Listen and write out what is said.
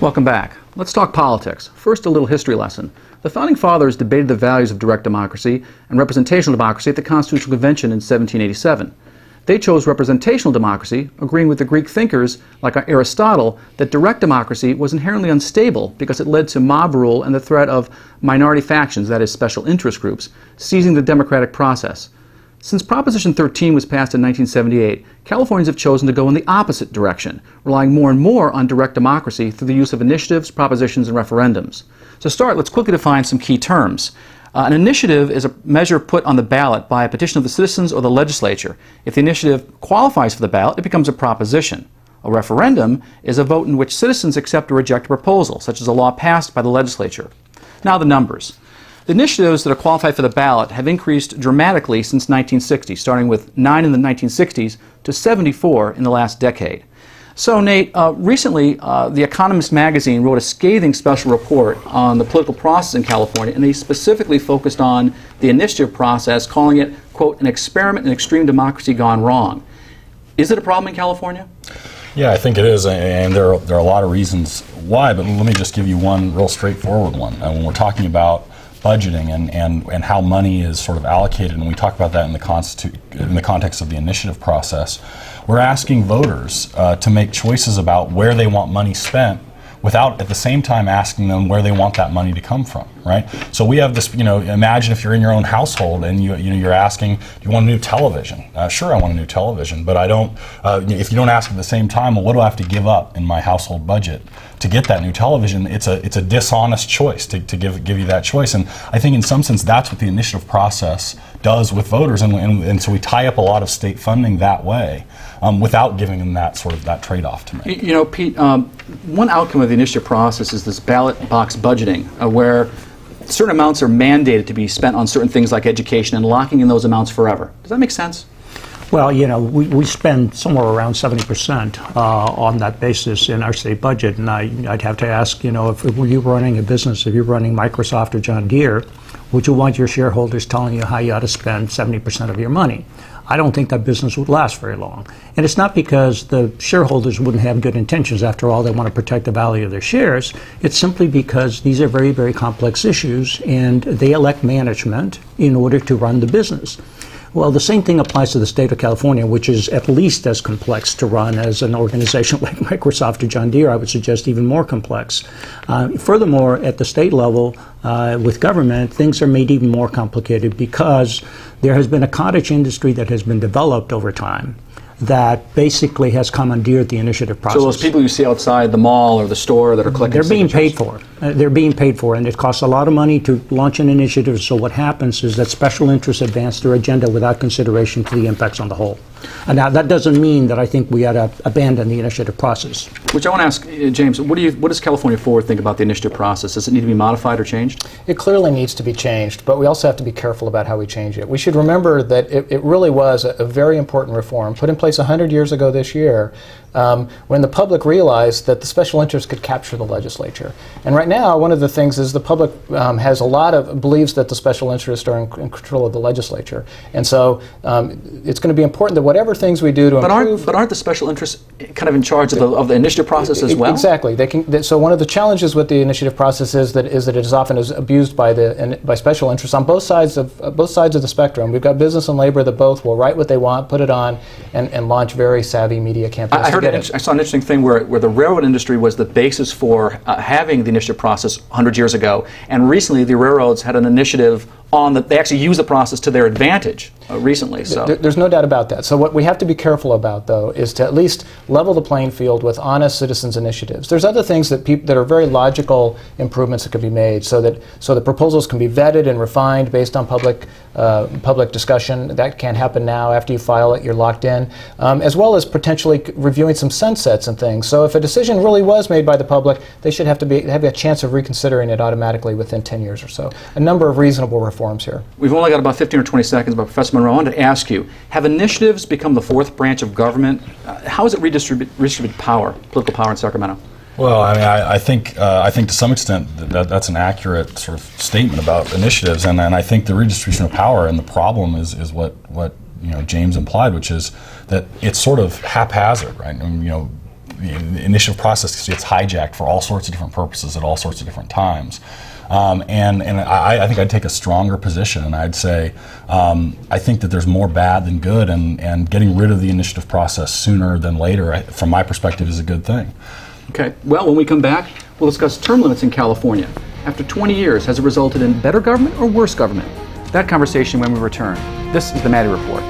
Welcome back. Let's talk politics. First, a little history lesson. The Founding Fathers debated the values of direct democracy and representational democracy at the Constitutional Convention in 1787. They chose representational democracy, agreeing with the Greek thinkers like Aristotle that direct democracy was inherently unstable because it led to mob rule and the threat of minority factions, that is, special interest groups, seizing the democratic process. Since Proposition 13 was passed in 1978, Californians have chosen to go in the opposite direction, relying more and more on direct democracy through the use of initiatives, propositions, and referendums. To start, let's quickly define some key terms. An initiative is a measure put on the ballot by a petition of the citizens or the legislature. If the initiative qualifies for the ballot, it becomes a proposition. A referendum is a vote in which citizens accept or reject a proposal, such as a law passed by the legislature. Now the numbers. The initiatives that are qualified for the ballot have increased dramatically since 1960, starting with 9 in the 1960s to 74 in the last decade. So, Nate, recently The Economist magazine wrote a scathing special report on the political process in California, and they specifically focused on the initiative process, calling it, quote, an experiment in extreme democracy gone wrong. Is it a problem in California? Yeah, I think it is, and there are a lot of reasons why, but let me just give you one real straightforward one. When we're talking about budgeting and how money is sort of allocated, and we talk about that in the context of the initiative process, we're asking voters to make choices about where they want money spent without at the same time asking them where they want that money to come from, right? So we have this, imagine if you're in your own household and you're asking, do you want a new television? Sure, I want a new television, but I don't, if you don't ask at the same time, well, what do I have to give up in my household budget to get that new television? It's a dishonest choice to give you that choice. And I think in some sense that's what the initiative process does with voters, and so we tie up a lot of state funding that way without giving them that trade-off to make. You know, Pete, one outcome of the initiative process is this ballot box budgeting, where certain amounts are mandated to be spent on certain things like education and locking in those amounts forever. Does that make sense? Well, we spend somewhere around 70% on that basis in our state budget, and I'd have to ask, if you're running a business, if you're running Microsoft or John Deere, would you want your shareholders telling you how you ought to spend 70% of your money? I don't think that business would last very long. And it's not because the shareholders wouldn't have good intentions. After all, they want to protect the value of their shares. It's simply because these are very, very complex issues, and they elect management in order to run the business. Well, the same thing applies to the state of California, which is at least as complex to run as an organization like Microsoft or John Deere. I would suggest even more complex. Furthermore, at the state level, with government, things are made even more complicated because there has been a cottage industry that has been developed over time that basically has commandeered the initiative process. So those people you see outside the mall or the store that are collecting They're being paid for. They're being paid for, and it costs a lot of money to launch an initiative. So what happens is that special interests advance their agenda without consideration to the impacts on the whole. And now that doesn't mean that I think we ought to abandon the initiative process. Which I want to ask, James, what does California Forward think about the initiative process? Does it need to be modified or changed? It clearly needs to be changed, but we also have to be careful about how we change it. We should remember that it really was a very important reform put in place 100 years ago this year, when the public realized that the special interest could capture the legislature. And right now, one of the things is the public believes that the special interests are in control of the legislature. And so it's going to be important that whatever things we do to improve... But aren't the special interests kind of in charge of the initiative process as well? Exactly. So one of the challenges with the initiative process is that it is often abused by special interests on both sides of the spectrum. We've got business and labor that both will write what they want, put it on, and launch very savvy media campaigns. I saw an interesting thing where the railroad industry was the basis for having the initiative process 100 years ago, and recently the railroads had an initiative on that they actually use the process to their advantage recently. So there's no doubt about that. So what we have to be careful about, though, is to at least level the playing field with honest citizens' initiatives. There's other things that are very logical improvements that could be made, so that proposals can be vetted and refined based on public discussion. That can't happen now. After you file it, you're locked in, as well as potentially reviewing some sunsets and things. So if a decision really was made by the public, they should have a chance of reconsidering it automatically within 10 years or so. A number of reasonable reforms here. We've only got about 15 or 20 seconds, but Professor Monroe, I wanted to ask you, have initiatives become the fourth branch of government? How is it redistribute power, political power in Sacramento? Well, I mean, I think to some extent that's an accurate sort of statement about initiatives, and I think the redistribution of power and the problem is what James implied, which is that it's sort of haphazard, right? And, the initiative process gets hijacked for all sorts of different purposes at all sorts of different times. And I think I'd take a stronger position, and I'd say I think that there's more bad than good, and getting rid of the initiative process sooner than later, from my perspective, is a good thing. Okay. Well, when we come back, we'll discuss term limits in California. After 20 years, has it resulted in better government or worse government? That conversation when we return. This is the Maddy Report.